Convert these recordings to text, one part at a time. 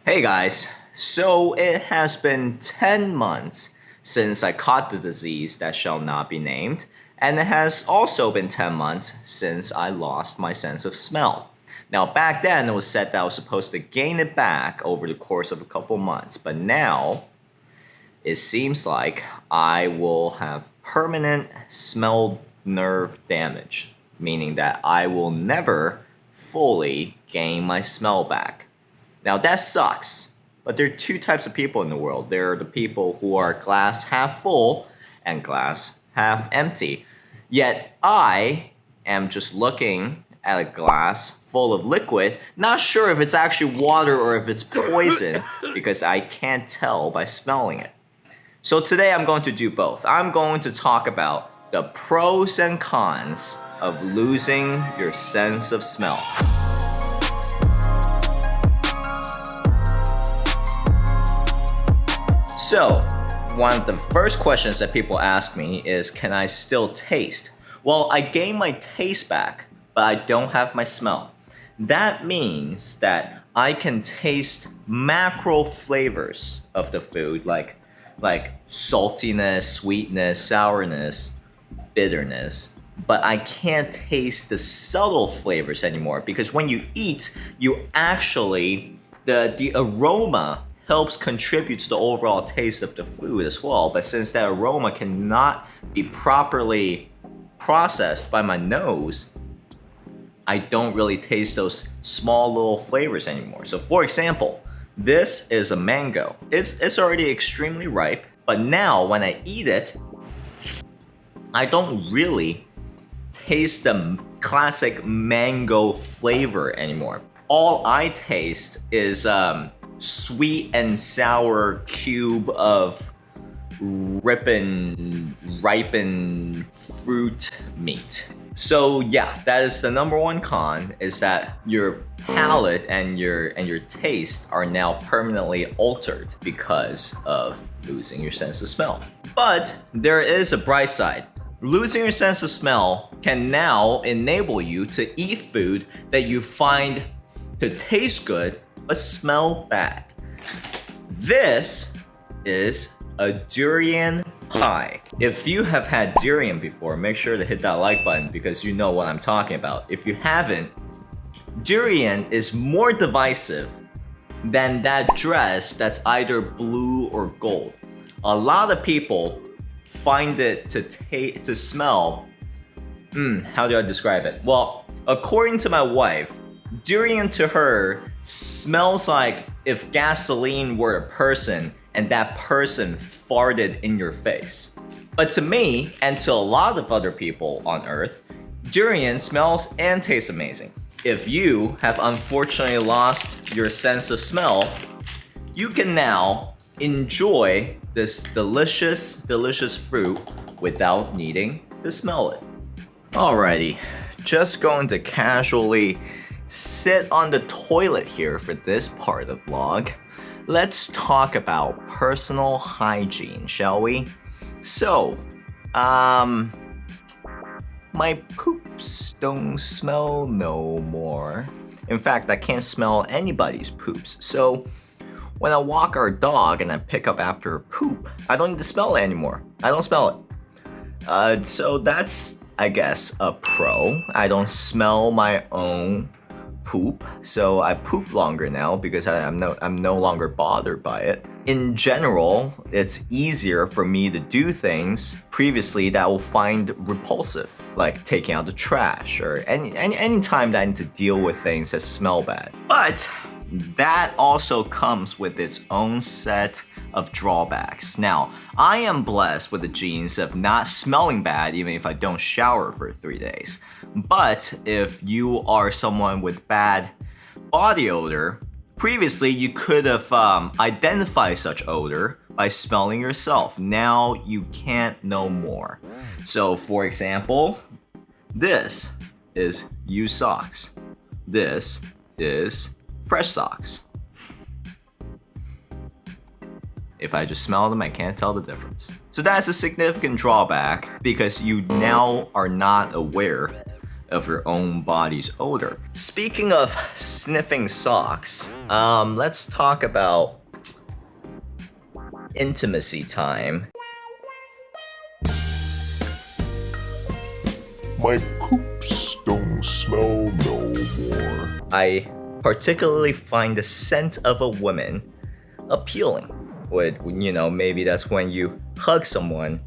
Hey guys, so it has been 10 months since I caught the disease that shall not be named, and it has also been 10 months since I lost my sense of smell. Now back then it was said that I was supposed to gain it back over the course of a couple months, but now it seems like I will have permanent smell nerve damage, meaning that I will never fully gain my smell back. Now that sucks, but there are two types of people in the world. There are the people who are glass half full and glass half empty. Yet I am just looking at a glass full of liquid, not sure if it's actually water or if it's poison because I can't tell by smelling it. So today I'm going to do both. I'm going to talk about the pros and cons of losing your sense of smell. So, one of the first questions that people ask me is, can I still taste? Well, I gained my taste back, but I don't have my smell. That means that I can taste macro flavors of the food, like saltiness, sweetness, sourness, bitterness, but I can't taste the subtle flavors anymore because when you eat, you actually, the aroma helps contribute to the overall taste of the food as well. But since that aroma cannot be properly processed by my nose, I don't really taste those small little flavors anymore. So for example, this is a mango. It's already extremely ripe, but now when I eat it, I don't really taste the classic mango flavor anymore. All I taste is sweet and sour cube of ripened fruit meat. So yeah, that is the number one con, is that your palate and your taste are now permanently altered because of losing your sense of smell. But there is a bright side. Losing your sense of smell can now enable you to eat food that you find to taste good but smell bad. This is a durian pie. If you have had durian before, make sure to hit that like button because you know what I'm talking about. If you haven't, durian is more divisive than that dress that's either blue or gold. A lot of people find it to smell, how do I describe it? Well, according to my wife, durian to her smells like if gasoline were a person and that person farted in your face. But to me, and to a lot of other people on earth, durian smells and tastes amazing. If you have unfortunately lost your sense of smell, you can now enjoy this delicious, delicious fruit without needing to smell it. Alrighty, just going to casually sit on the toilet here for this part of the vlog. Let's talk about personal hygiene, shall we? So, my poops don't smell no more. In fact, I can't smell anybody's poops. So, when I walk our dog and I pick up after her poop, I don't need to smell it anymore. I don't smell it. So that's, I guess, a pro. I don't smell my own poop, so I poop longer now because I'm no longer bothered by it. In general, it's easier for me to do things previously that I will find repulsive, like taking out the trash or any time that I need to deal with things that smell bad. But that also comes with its own set of drawbacks. Now, I am blessed with the genes of not smelling bad even if I don't shower for 3 days. But if you are someone with bad body odor, previously you could have identified such odor by smelling yourself. Now you can't no more. So for example, this is used socks. This is fresh socks. If I just smell them, I can't tell the difference. So that's a significant drawback because you now are not aware of your own body's odor. Speaking of sniffing socks, let's talk about intimacy time. My poops don't smell no more. I particularly find the scent of a woman appealing. Maybe that's when you hug someone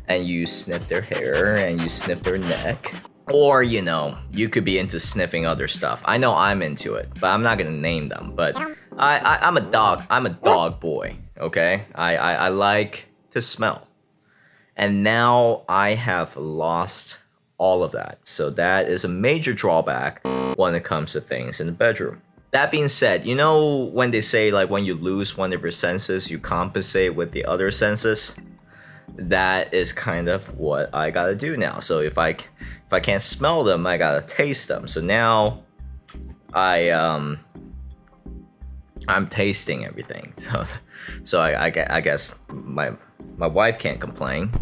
and you sniff their hair and you sniff their neck. Or, you could be into sniffing other stuff. I know I'm into it, but I'm not gonna name them. But I'm a dog boy, okay? I like to smell. And now I have lost all of that. So that is a major drawback when it comes to things in the bedroom. That being said, when they say like when you lose one of your senses, you compensate with the other senses? That is kind of what I gotta do now. So if I can't smell them, I gotta taste them. So now I'm tasting everything. So I guess my wife can't complain.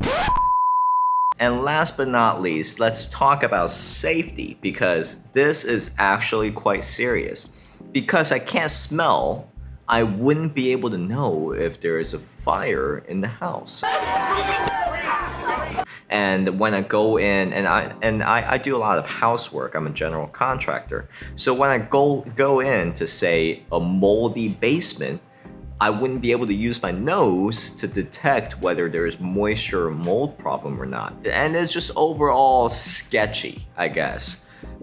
And last but not least, let's talk about safety, because this is actually quite serious. Because I can't smell, I wouldn't be able to know if there is a fire in the house. And when I go in, and I do a lot of housework, I'm a general contractor. So when I go in to, say, a moldy basement, I wouldn't be able to use my nose to detect whether there's moisture or mold problem or not. And it's just overall sketchy, I guess,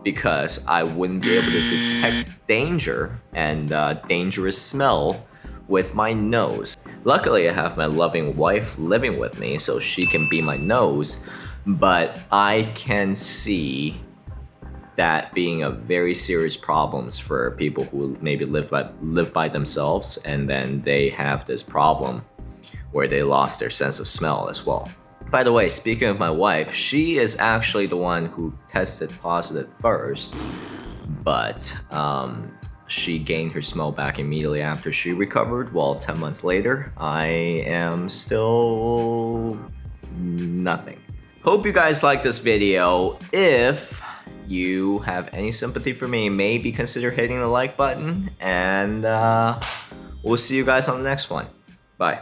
because I wouldn't be able to detect danger and dangerous smell with my nose. Luckily, I have my loving wife living with me, so she can be my nose, but I can see that being a very serious problems for people who maybe live by themselves, and then they have this problem where they lost their sense of smell as well. By the way, speaking of my wife, she is actually the one who tested positive first, but she gained her smell back immediately after she recovered, while 10 months later, I am still nothing. Hope you guys like this video. If you have any sympathy for me, maybe consider hitting the like button, and we'll see you guys on the next one. Bye.